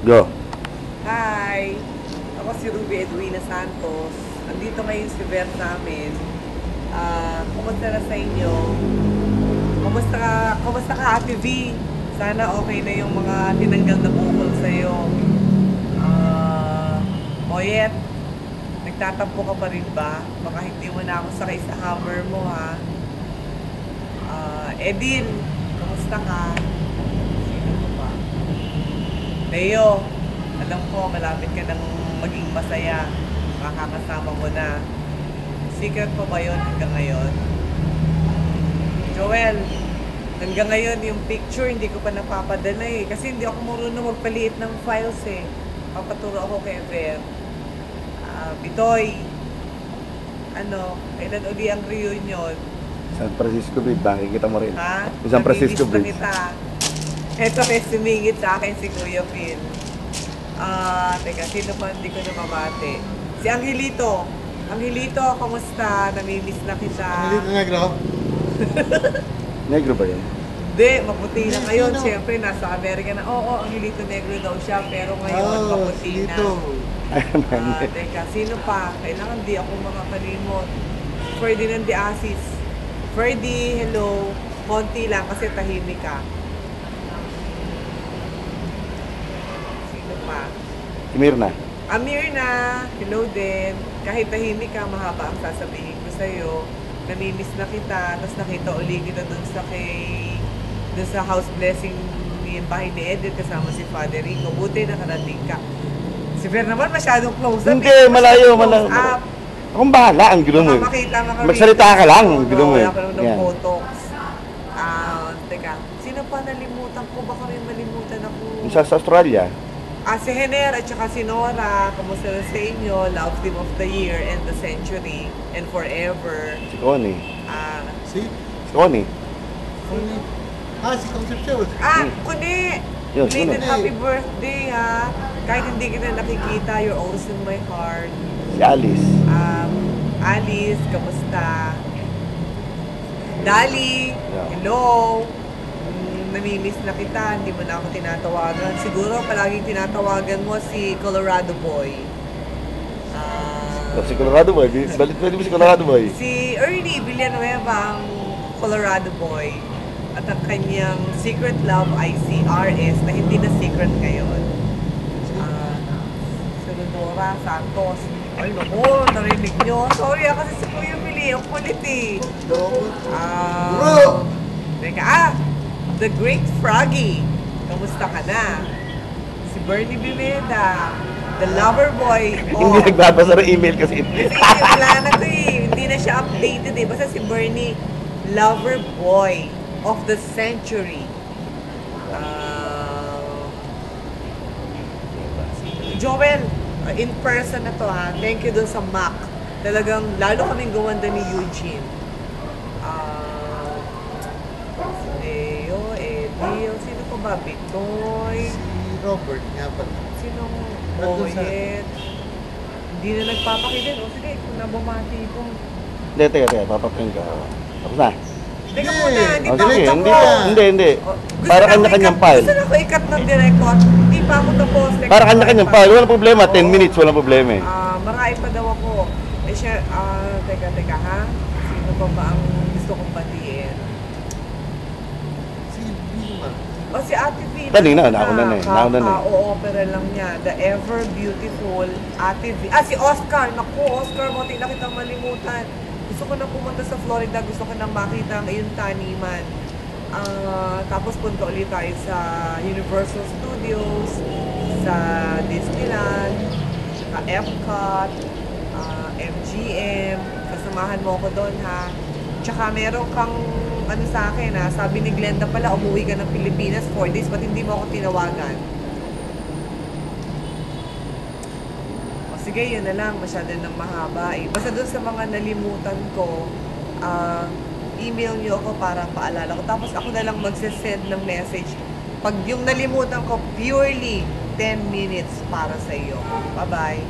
Go. Hi! Ako si Ruby Edwina Santos. Andito ngayon si Ver namin. Kumusta na sa inyo? Kumusta ka Ate V? Sana okay na yung mga tinanggal na bukol sa'yo. Moyet, nagtatampo ka pa rin ba? Baka hindi mo na ako sakay sa hammer mo ha. Edin, kumusta ka? Sino ba? Leo, alam ko malapit ka nang maging masaya. Makakasama mo na. Secret pa ba yun hanggang ngayon? Joel, hanggang ngayon yung picture hindi ko pa napapadala eh. Kasi hindi ako marunong magpaliit ng files eh. Papaturo ako kay Ver. Bitoy, kailan uli ang reunion? San Francisco Bridge, nakikita mo rin. Ha? San Francisco Bridge. Kita. Eto may sumingit sa akin si Kuya Phil. Teka, sino pa hindi ko namabate? Si Angelito. Angelito, kamusta? Namimiss na kita. Angelito Negro? Negro ba yun? Hindi, maputi na ngayon. Siyempre, nasa Amerika na. Oo, Angelito Negro daw siya. Pero ngayon, maputi na. Teka, sino pa? Kailangan di ako makakalimot. Ferdinand de Asis. Ferdy, hello. Konti lang kasi tahimik ka. Sino pa? Mirna. Amirna, hello din. Kahit tahimik ka, mahaba ang sasabihin ko sa'yo. Namimiss na kita, tapos nakita uli kita dun sa house blessing yung bahay ni Edith kasama si Father Rico. Buti nakarating ka. Si Fer naman masyadong close up. Hindi, malayo. Akong bahala, ang gulo mo. Magsalita ka lang, ang gulo mo. Wala ka ng photos. Teka, sino pa nalimutan ko? Baka rin malimutan ako. Sa Australia. Si Hener at saka si Nora, kamusta na sa inyo? Love Team of the Year and the Century and Forever. Si Connie. Si Connie. si Concepcion. Kundi! Yun, Belated Connie. happy birthday ha. Kahit hindi kita nakikita, you're always in my heart. Si Alice. Alice, kamusta? Dali, hello. Namimiss na kita, hindi mo na ako tinatawagan. Siguro palaging tinatawagan mo si Colorado Boy. Si Colorado Boy. Balit mo si Colorado Boy. Si Ernie Villanueva ang Colorado Boy. At ang kanyang secret love ay si RS na hindi na secret ngayon. Si Rodora Santos. Ay naku, narinig nyo. Sorry kasi si Kuya Mili, ang kulit eh. Teka, The Great Froggy. Kamusta ka na? Si Bernie Bimeda. The Lover Boy. Hindi nagbabasa ng email kasi. Kasi wala na to eh. Hindi na siya updated eh. Basta si Bernie, Lover Boy of the Century. Joel, in person na to ha. Thank you dun sa Mac. Talagang lalo kaming gumanda ni Eugene. Sino pa ba? Bitoy? Si Robert nga pala. Sinong Boyet? Hindi na nagpapakitin. O sige, kung nabumati ko. Hindi, teka. Papapin ka. Tapos na. Teka muna, hindi pa ako Sige, tapos. hindi. Para kanya-kanyang file. Gusto na ako ikat ng director. Hindi pa ako tapos. Para kanya-kanyang file. Walang problema. 10 minutes, walang problema eh. Marami pa daw ako. Siya, teka ha? Sino pa ba ang gusto kong batiin? Si Vilma. Si Ate V. Kanina, nauna na eh. Opera lang niya. The ever beautiful Ate V. Si Oscar. Naku, Oscar, munti na kitang malimutan. Gusto ko na pumunta sa Florida. Gusto ko na makita ang iyong taniman. Tapos punta ulit tayo sa Universal Studios, sa Disneyland, sa Epcot, MGM. Kasamahan mo ako doon ha. Tsaka meron kang sa akin ha, sabi ni Glenda pala, umuwi ka ng Pilipinas 4 days, ba't hindi mo ako tinawagan? Sige, yun na lang, masyado nang mahaba eh. Basta doon sa mga nalimutan ko, email nyo ako para paalala ko. Tapos ako na lang magsasend ng message. Pag yung nalimutan ko, purely 10 minutes para sa iyo. Bye-bye!